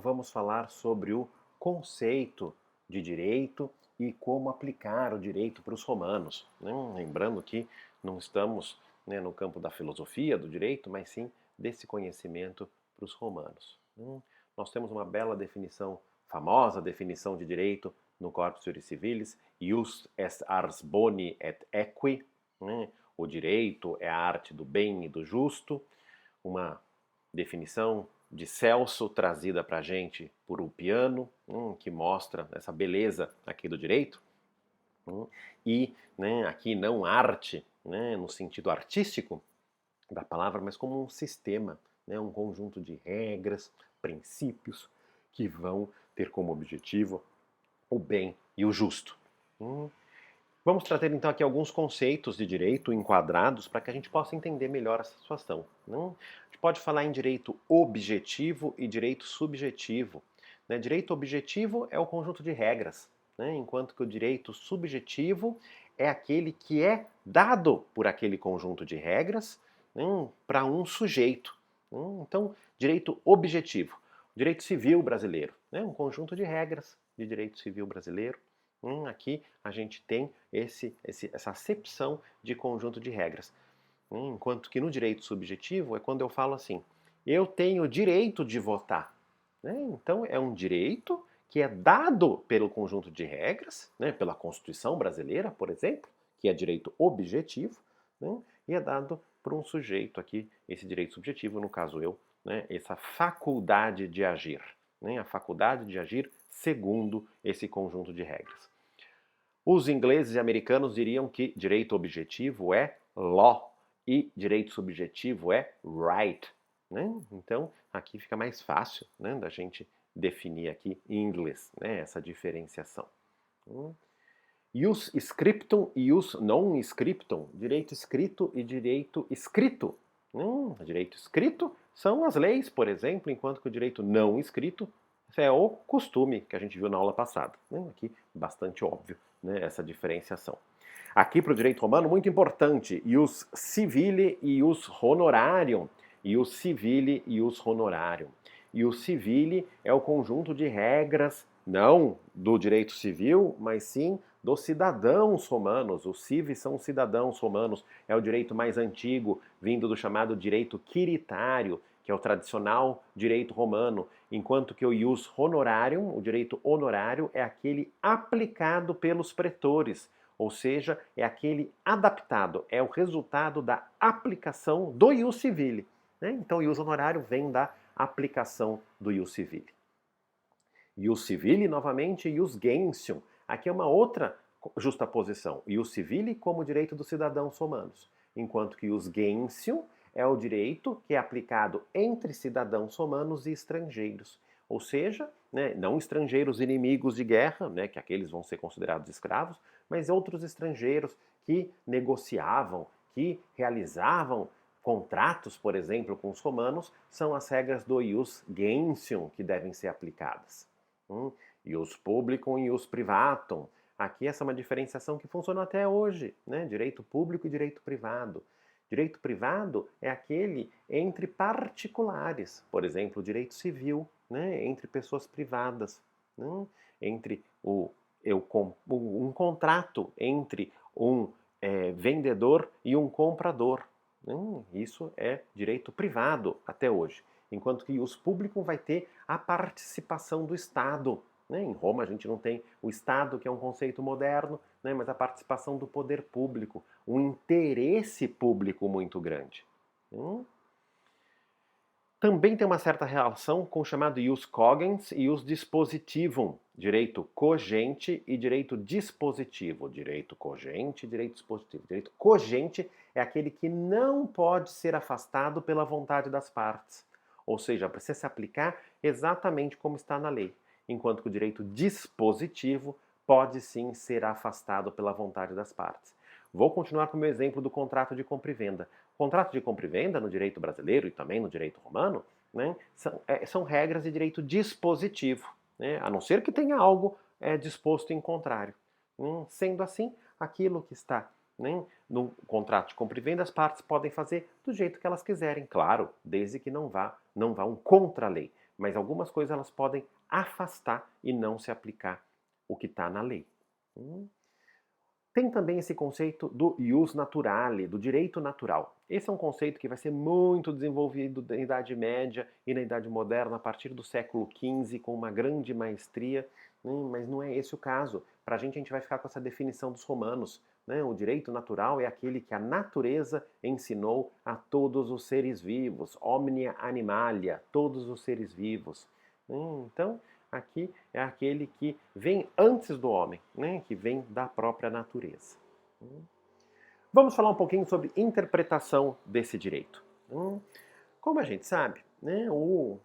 vamos falar sobre o conceito de direito e como aplicar o direito para os romanos, né? Lembrando que não estamos, né, no campo da filosofia do direito, mas sim desse conhecimento para os romanos. Nós temos uma bela definição, famosa definição de direito no Corpus Juris Civilis, ius est ars boni et equi, né? O direito é a arte do bem e do justo, uma definição de Celso trazida para a gente por Ulpiano, que mostra essa beleza aqui do direito. E, né, aqui não arte, né, no sentido artístico da palavra, mas como um sistema, né, um conjunto de regras, princípios que vão ter como objetivo o bem e o justo. Vamos trazer então aqui alguns conceitos de direito enquadrados para que a gente possa entender melhor essa situação. A gente pode falar em direito objetivo e direito subjetivo. Direito objetivo é o conjunto de regras, enquanto que o direito subjetivo é aquele que é dado por aquele conjunto de regras para um sujeito. Então, direito objetivo. Direito civil brasileiro, um conjunto de regras de direito civil brasileiro. Aqui a gente tem essa acepção de conjunto de regras. Enquanto que no direito subjetivo é quando eu falo assim, eu tenho direito de votar. Então é um direito que é dado pelo conjunto de regras, pela Constituição brasileira, por exemplo, que é direito objetivo, e é dado por um sujeito aqui, esse direito subjetivo, no caso eu, essa faculdade de agir. A faculdade de agir segundo esse conjunto de regras. Os ingleses e americanos diriam que direito objetivo é law e direito subjetivo é right. Então, aqui fica mais fácil da gente definir aqui em inglês essa diferenciação. Ius scriptum e ius non scriptum, direito escrito e direito escrito. Direito escrito são as leis, por exemplo, enquanto que o direito não escrito é o costume que a gente viu na aula passada. Aqui, bastante óbvio essa diferenciação. Aqui para o direito romano, muito importante, ius civile e ius honorarium. Ius civile e ius honorarium. Ius civile é o conjunto de regras, não do direito civil, mas sim dos cidadãos romanos. Os civis são os cidadãos romanos. É o direito mais antigo, vindo do chamado direito quiritário, que é o tradicional direito romano, enquanto que o ius honorarium, o direito honorário, é aquele aplicado pelos pretores, ou seja, é aquele adaptado, é o resultado da aplicação do ius civile. Então, o ius honorário vem da aplicação do ius civile. Ius civile, novamente, ius gentium. Aqui é uma outra justaposição. Ius civile como direito dos cidadãos romanos, enquanto que ius gentium é o direito que é aplicado entre cidadãos romanos e estrangeiros. Ou seja, não estrangeiros inimigos de guerra, que aqueles vão ser considerados escravos, mas outros estrangeiros que negociavam, que realizavam contratos, por exemplo, com os romanos, são as regras do ius gentium que devem ser aplicadas. Ius publicum e ius privatum. Aqui essa é uma diferenciação que funciona até hoje, direito público e direito privado. Direito privado é aquele entre particulares, por exemplo, o direito civil, entre pessoas privadas, entre um contrato entre um vendedor e um comprador. Isso é direito privado até hoje, enquanto que o público vai ter a participação do Estado. Em Roma a gente não tem o Estado, que é um conceito moderno, mas a participação do poder público, um interesse público muito grande. Também tem uma certa relação com o chamado ius cogens e ius dispositivum, direito cogente e direito dispositivo. Direito cogente e direito dispositivo. Direito cogente é aquele que não pode ser afastado pela vontade das partes, ou seja, precisa se aplicar exatamente como está na lei, enquanto que o direito dispositivo pode sim ser afastado pela vontade das partes. Vou continuar com o meu exemplo do contrato de compra e venda. O contrato de compra e venda no direito brasileiro e também no direito romano são regras de direito dispositivo, a não ser que tenha algo disposto em contrário. Sendo assim, aquilo que está no contrato de compra e venda, as partes podem fazer do jeito que elas quiserem, claro, desde que não vá um contra a lei. mas algumas coisas elas podem afastar e não se aplicar o que está na lei. Tem também esse conceito do ius naturale, do direito natural. Esse é um conceito que vai ser muito desenvolvido na Idade Média e na Idade Moderna a partir do século XV com uma grande maestria, mas não é esse o caso. Para a gente vai ficar com essa definição dos romanos. O direito natural é aquele que a natureza ensinou a todos os seres vivos, omnia animalia, todos os seres vivos. Então, aqui é aquele que vem antes do homem, que vem da própria natureza. Vamos falar um pouquinho sobre interpretação desse direito. Como a gente sabe,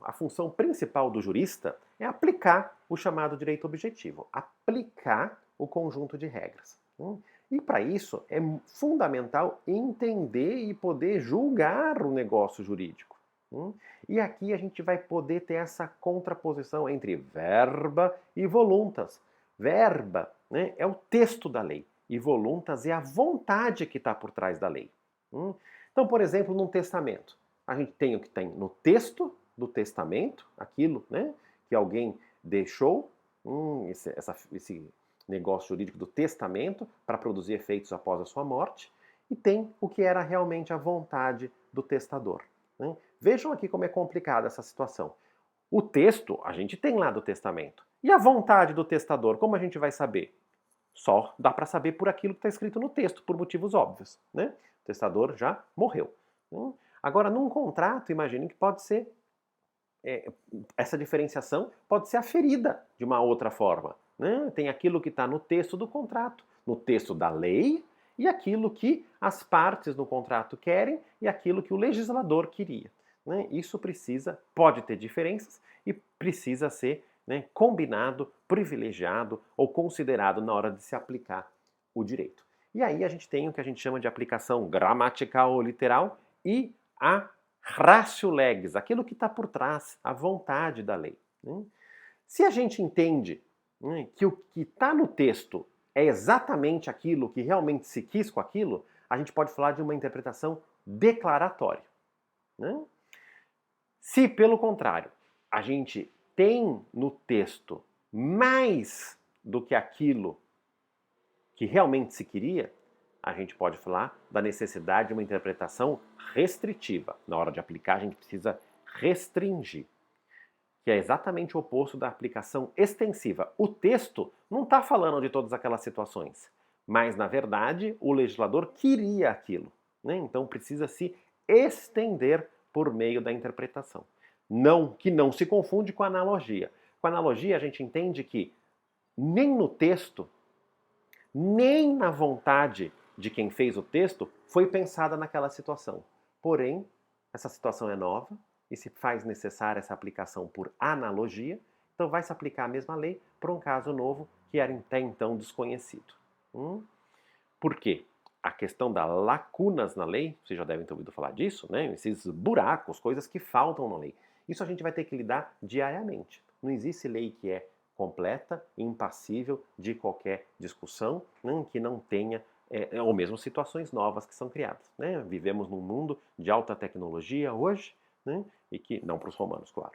a função principal do jurista é aplicar o chamado direito objetivo, aplicar o conjunto de regras. E para isso é fundamental entender e poder julgar o negócio jurídico. E aqui a gente vai poder ter essa contraposição entre verba e voluntas. Verba é o texto da lei e voluntas é a vontade que está por trás da lei. Então, por exemplo, num testamento, a gente tem o que tem no texto do testamento, aquilo que alguém deixou, esse negócio jurídico do testamento para produzir efeitos após a sua morte, e tem o que era realmente a vontade do testador. Vejam aqui como é complicada essa situação. O texto, a gente tem lá do testamento. E a vontade do testador, como a gente vai saber? Só dá para saber por aquilo que está escrito no texto, por motivos óbvios. O testador já morreu. Agora, num contrato, imagine que pode ser essa diferenciação pode ser aferida de uma outra forma. Tem aquilo que está no texto do contrato, no texto da lei, e aquilo que as partes do contrato querem e aquilo que o legislador queria. Isso pode ter diferenças e precisa ser combinado, privilegiado ou considerado na hora de se aplicar o direito. E aí a gente tem o que a gente chama de aplicação gramatical ou literal e a ratio legis, aquilo que está por trás, a vontade da lei. Se a gente entende que o que está no texto é exatamente aquilo que realmente se quis com aquilo, a gente pode falar de uma interpretação declaratória. Se, pelo contrário, a gente tem no texto mais do que aquilo que realmente se queria, a gente pode falar da necessidade de uma interpretação restritiva. Na hora de aplicar, a gente precisa restringir, que é exatamente o oposto da aplicação extensiva. O texto não está falando de todas aquelas situações, mas, na verdade, o legislador queria aquilo. Então, precisa se estender por meio da interpretação. Que não se confunde com a analogia. Com a analogia, a gente entende que nem no texto, nem na vontade de quem fez o texto foi pensada naquela situação. Porém, essa situação é nova e se faz necessária essa aplicação por analogia, então vai se aplicar a mesma lei para um caso novo que era até então desconhecido. Por quê? A questão das lacunas na lei, vocês já devem ter ouvido falar disso, esses buracos, coisas que faltam na lei. Isso a gente vai ter que lidar diariamente. Não existe lei que é completa e impassível de qualquer discussão, que não tenha, ou mesmo situações novas que são criadas. Vivemos num mundo de alta tecnologia hoje, e que, não para os romanos, claro,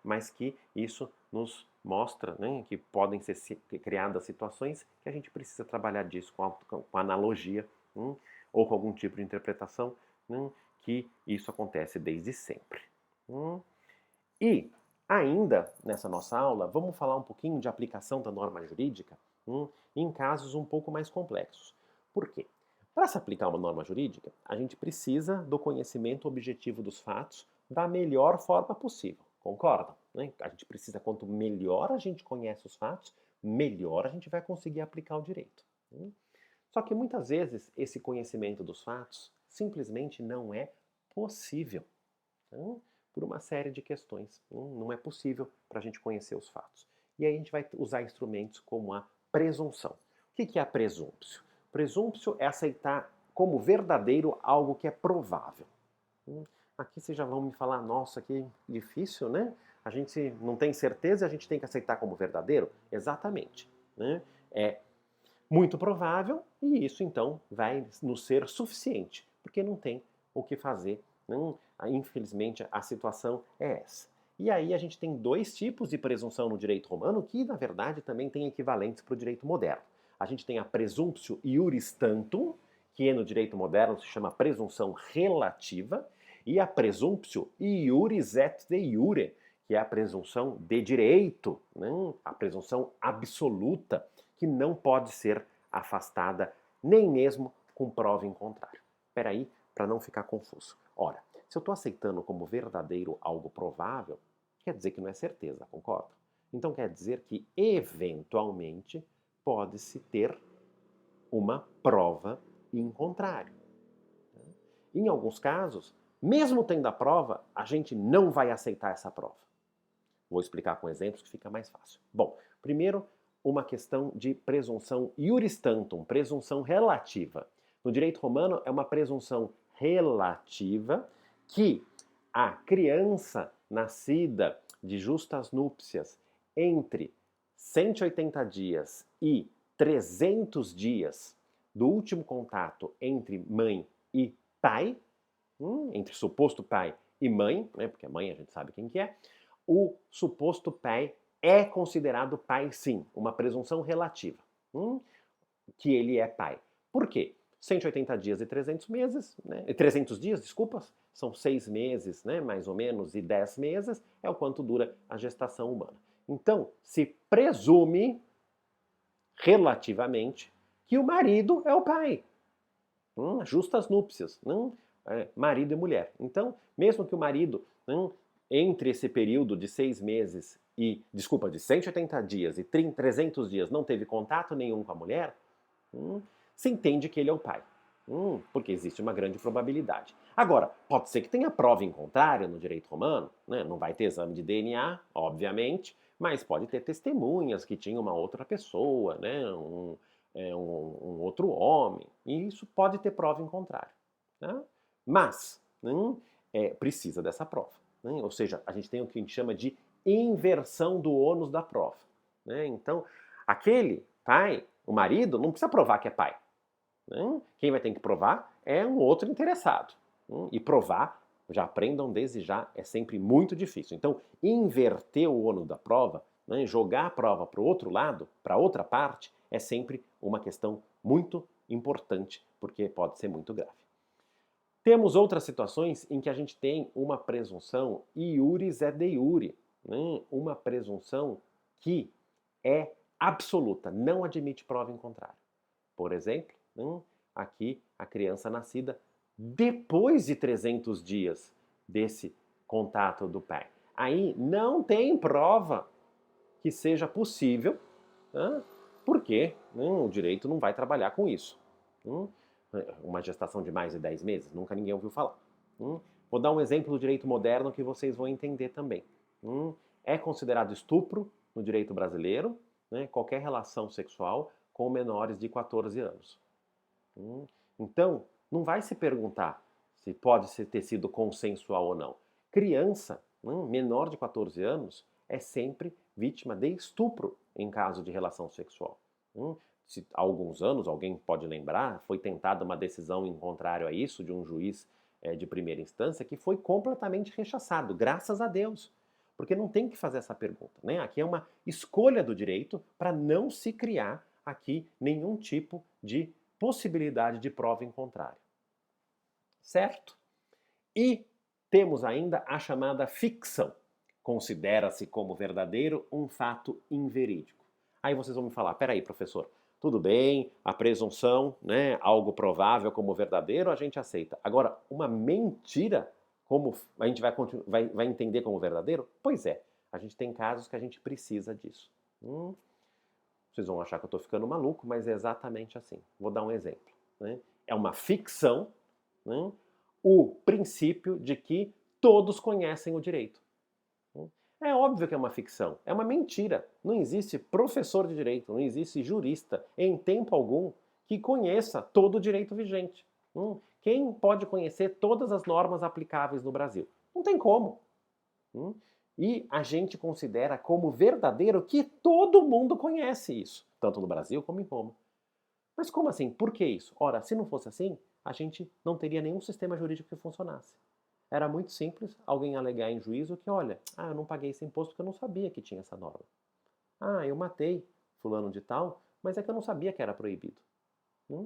mas que isso nos mostra que podem ser criadas situações que a gente precisa trabalhar disso com analogia, ou com algum tipo de interpretação, que isso acontece desde sempre. E ainda nessa nossa aula, vamos falar um pouquinho de aplicação da norma jurídica em casos um pouco mais complexos. Por quê? Para se aplicar uma norma jurídica, a gente precisa do conhecimento objetivo dos fatos da melhor forma possível. Concordam? A gente precisa, quanto melhor a gente conhece os fatos, melhor a gente vai conseguir aplicar o direito. Só que muitas vezes esse conhecimento dos fatos simplesmente não é possível. Por uma série de questões. Não é possível para a gente conhecer os fatos. E aí a gente vai usar instrumentos como a presunção. O que é a presúmpcio? Presúmpcio é aceitar como verdadeiro algo que é provável. Aqui vocês já vão me falar, nossa, que difícil, A gente não tem certeza e a gente tem que aceitar como verdadeiro? Exatamente. É muito provável e isso então vai nos ser suficiente, porque não tem o que fazer. Infelizmente, a situação é essa. E aí a gente tem dois tipos de presunção no direito romano que, na verdade, também têm equivalentes para o direito moderno. A gente tem a presumptio iuris tantum, que no direito moderno se chama presunção relativa, e a presumptio iuris et de iure, que é a presunção de direito, né? A presunção absoluta, que não pode ser afastada nem mesmo com prova em contrário. Espera aí, para não ficar confuso. Ora, se eu estou aceitando como verdadeiro algo provável, quer dizer que não é certeza, concorda? Então quer dizer que, eventualmente, pode-se ter uma prova em contrário. Em alguns casos, mesmo tendo a prova, a gente não vai aceitar essa prova. Vou explicar com exemplos que fica mais fácil. Bom, primeiro, uma questão de presunção iuris tantum, presunção relativa. No direito romano, é uma presunção relativa que a criança nascida de justas núpcias entre 180 dias e 300 dias do último contato entre mãe e pai, entre suposto pai e mãe, né, porque a mãe a gente sabe quem que é, o suposto pai é considerado pai sim, uma presunção relativa, que ele é pai. Por quê? 180 dias e 300 meses, né? 300 dias, desculpas, são 6 meses, né, mais ou menos, e 10 meses é o quanto dura a gestação humana. Então, se presume, relativamente, que o marido é o pai. Justas núpcias, marido e mulher. Então, mesmo que o marido, entre esse período de 6 meses de 180 dias e 300 dias não teve contato nenhum com a mulher, se entende que ele é o pai. Porque existe uma grande probabilidade. Agora, pode ser que tenha prova em contrário no direito romano, né? Não vai ter exame de DNA, obviamente, mas pode ter testemunhas que tinha uma outra pessoa, né? Um outro homem, e isso pode ter prova em contrário. Tá? Mas precisa dessa prova. Né? Ou seja, a gente tem o que a gente chama de inversão do ônus da prova. Né? Então, aquele pai, o marido, não precisa provar que é pai. Né? Quem vai ter que provar é um outro interessado. E provar, já aprendam desde já, é sempre muito difícil. Então, inverter o ônus da prova, né, jogar a prova para o outro lado, para outra parte, é sempre uma questão muito importante, porque pode ser muito grave. Temos outras situações em que a gente tem uma presunção iuris et de iure, né, uma presunção que é absoluta, não admite prova em contrário. Por exemplo, aqui a criança nascida depois de 300 dias desse contato do pai. Aí não tem prova que seja possível, porque o direito não vai trabalhar com isso. Uma gestação de mais de 10 meses, nunca ninguém ouviu falar. Vou dar um exemplo do direito moderno que vocês vão entender também. É considerado estupro no direito brasileiro, né, qualquer relação sexual com menores de 14 anos. Então, não vai se perguntar se pode ter sido consensual ou não. Criança, menor de 14 anos, é sempre vítima de estupro em caso de relação sexual. Se há alguns anos, alguém pode lembrar, foi tentada uma decisão em contrário a isso de um juiz de primeira instância que foi completamente rechaçado, graças a Deus. Porque não tem que fazer essa pergunta. Né? Aqui é uma escolha do direito para não se criar aqui nenhum tipo de possibilidade de prova em contrário. Certo? E temos ainda a chamada ficção. Considera-se como verdadeiro um fato inverídico. Aí vocês vão me falar, peraí, professor, tudo bem, a presunção, né, algo provável como verdadeiro, a gente aceita. Agora, uma mentira, como a gente vai entender como verdadeiro? Pois é, a gente tem casos que a gente precisa disso. Vocês vão achar que eu estou ficando maluco, mas é exatamente assim. Vou dar um exemplo. Né? É uma ficção, né, o princípio de que todos conhecem o direito. É óbvio que é uma ficção, é uma mentira. Não existe professor de direito, não existe jurista em tempo algum que conheça todo o direito vigente. Quem pode conhecer todas as normas aplicáveis no Brasil? Não tem como. E a gente considera como verdadeiro que todo mundo conhece isso, tanto no Brasil como em Roma. Mas como assim? Por que isso? Ora, se não fosse assim, a gente não teria nenhum sistema jurídico que funcionasse. Era muito simples alguém alegar em juízo que, olha, eu não paguei esse imposto porque eu não sabia que tinha essa norma. Eu matei fulano de tal, mas é que eu não sabia que era proibido.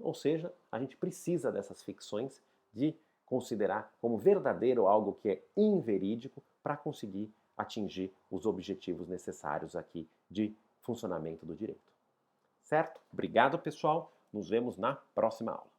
Ou seja, a gente precisa dessas ficções de considerar como verdadeiro algo que é inverídico para conseguir atingir os objetivos necessários aqui de funcionamento do direito. Certo? Obrigado, pessoal. Nos vemos na próxima aula.